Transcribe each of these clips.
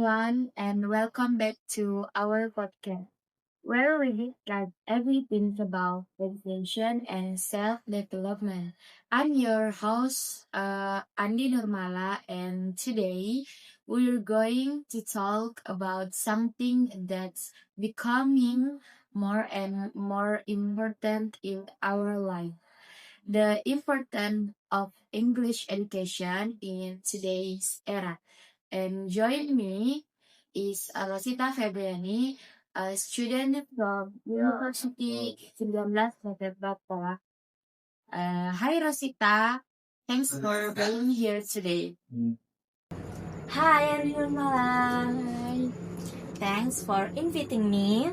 everyone, and welcome back to our podcast, where we discuss everything about education and self development. I'm your host, Andi Nurmala, and today we're going to talk about something that's becoming more and more important in our life, the importance of English education in today's era. And join me is Rosita Febriani, a student from University 19 September. Hi Rosita, thanks for being here today. Hi everyone! Thanks for inviting me.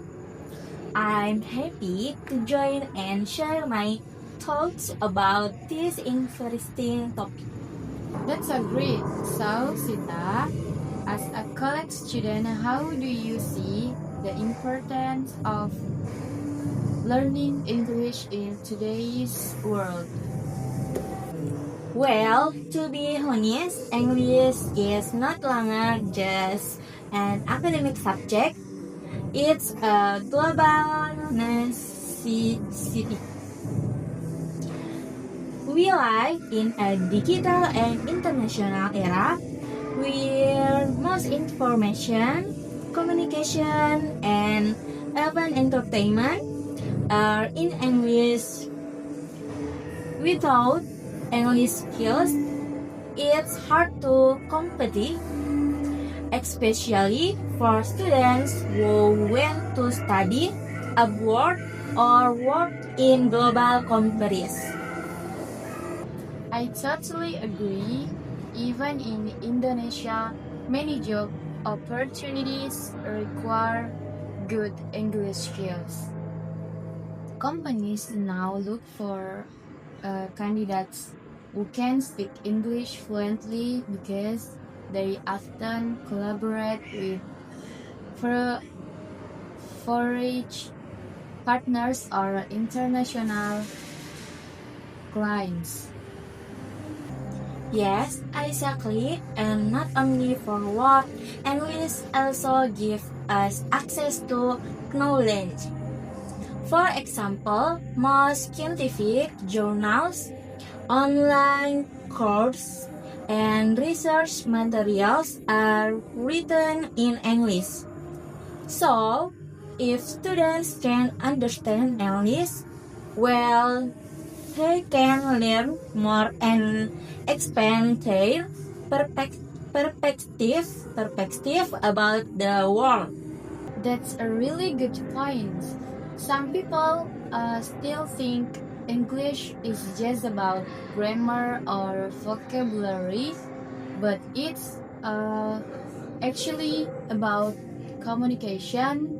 I'm happy to join and share my thoughts about this interesting topic. That's a great. So Sita, as a college student, how do you see the importance of learning English in today's world? Well, to be honest, English is not longer just an academic subject. It's a global necessity. We live in a digital and international era where most information, communication, and even entertainment are in English. Without English skills, it's hard to compete, especially for students who want to study abroad or work in global companies. I totally agree. Even in Indonesia, many job opportunities require good English skills. Companies now look for candidates who can speak English fluently because they often collaborate with for- foreign partners or international clients. Yes, exactly. And not only for work, English also gives us access to knowledge. For example, most scientific journals, online courses, and research materials are written in English. So, if students can understand English, well, they can learn more and expand their perspective about the world. That's a really good point. Some people still think English is just about grammar or vocabulary, but it's actually about communication.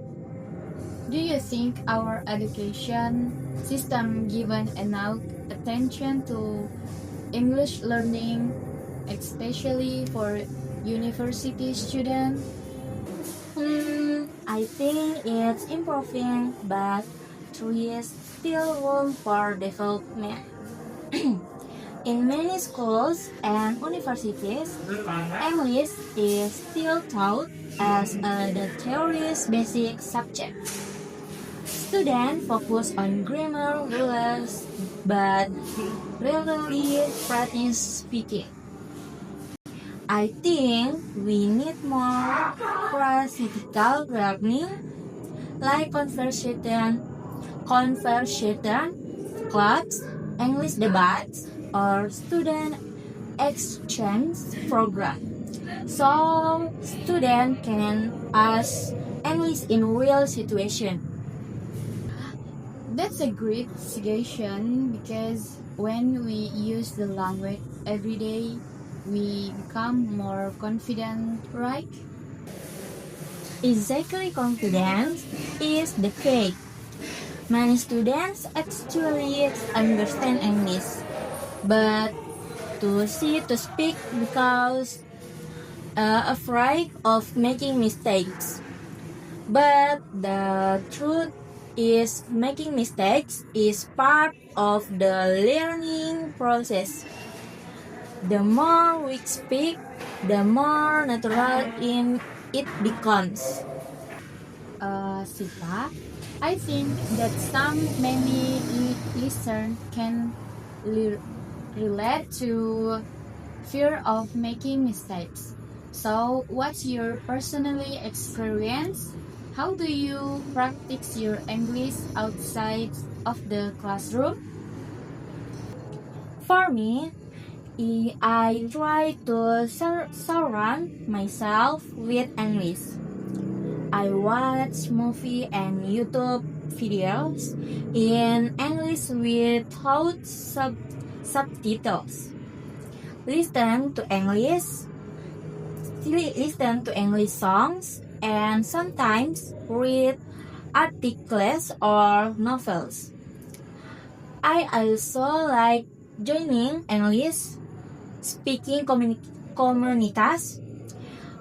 Do you think our education system given enough attention to English learning, especially for university students? I think it's improving, but there is still room for development. In many schools and universities, English is still taught as the theory's basic subject. Students focus on grammar rules, but rarely practice speaking. I think we need more practical learning, like conversation clubs, English debates, or student exchange program. So students can ask English in real situation. That's a great suggestion because when we use the language every day, we become more confident, right? Exactly, confidence is the key. Many students actually understand English, but to speak because afraid of making mistakes. But the truth is making mistakes is part of the learning process. The more we speak, the more natural it becomes. Sita, I think that many listeners can relate to fear of making mistakes. So, what's your personally experience? How do you practice your English outside of the classroom? For me, I try to surround myself with English. I watch movie and YouTube videos in English without subtitles. Listen to English, listen to English songs, and sometimes read articles or novels. I also like joining English speaking communities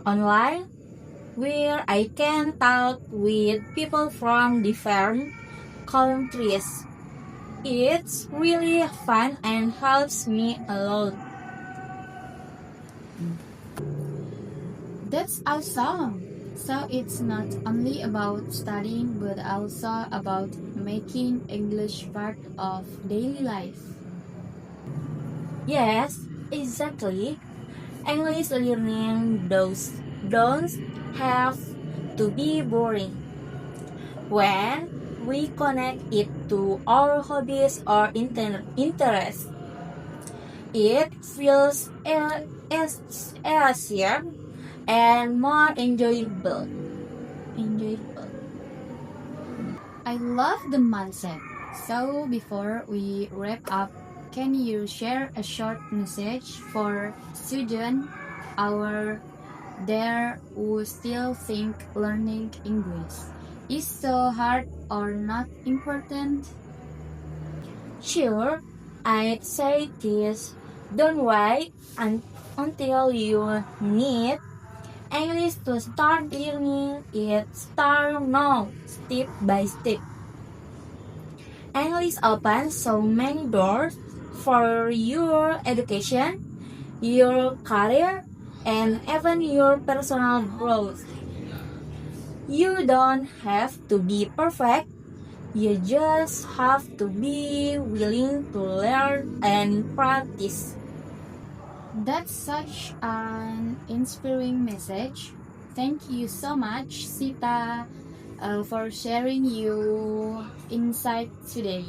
online where I can talk with people from different countries. It's really fun and helps me a lot. That's awesome. So it's not only about studying but also about making English part of daily life. Yes, exactly. English learning don't have to be boring. When we connect it to our hobbies or interests, it feels easier and more enjoyable. I love the mindset. So before we wrap up, can you share a short message for students our there who still think learning English is so hard or not important? Sure, I'd say this. Don't wait until you need English to start learning it. Start now, step by step. English opens so many doors for your education, your career, and even your personal growth. You don't have to be perfect. You just have to be willing to learn and practice. That's such an inspiring message. Thank you so much, Sita, for sharing your insight today.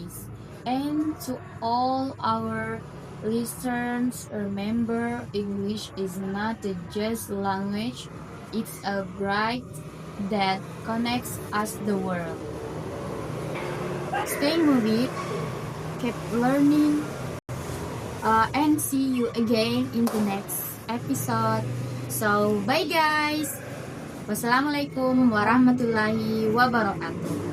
And to all our listeners, remember English is not just language, it's a bridge that connects us the world. Stay moving, keep learning, and see you again in the next episode. So, bye guys. Wassalamualaikum warahmatullahi wabarakatuh.